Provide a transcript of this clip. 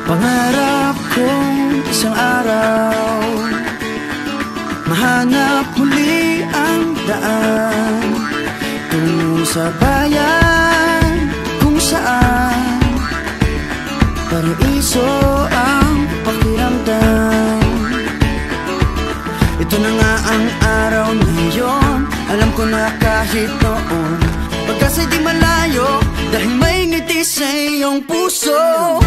Pangarap kong isang araw mahanap muli ang daan tungo sa bayan kung saan paraiso ang pakiramdam. Ito na nga ang araw na yun. Alam ko na kahit noon pagkasa'y di malayo, dahil may ngiti sa iyong puso.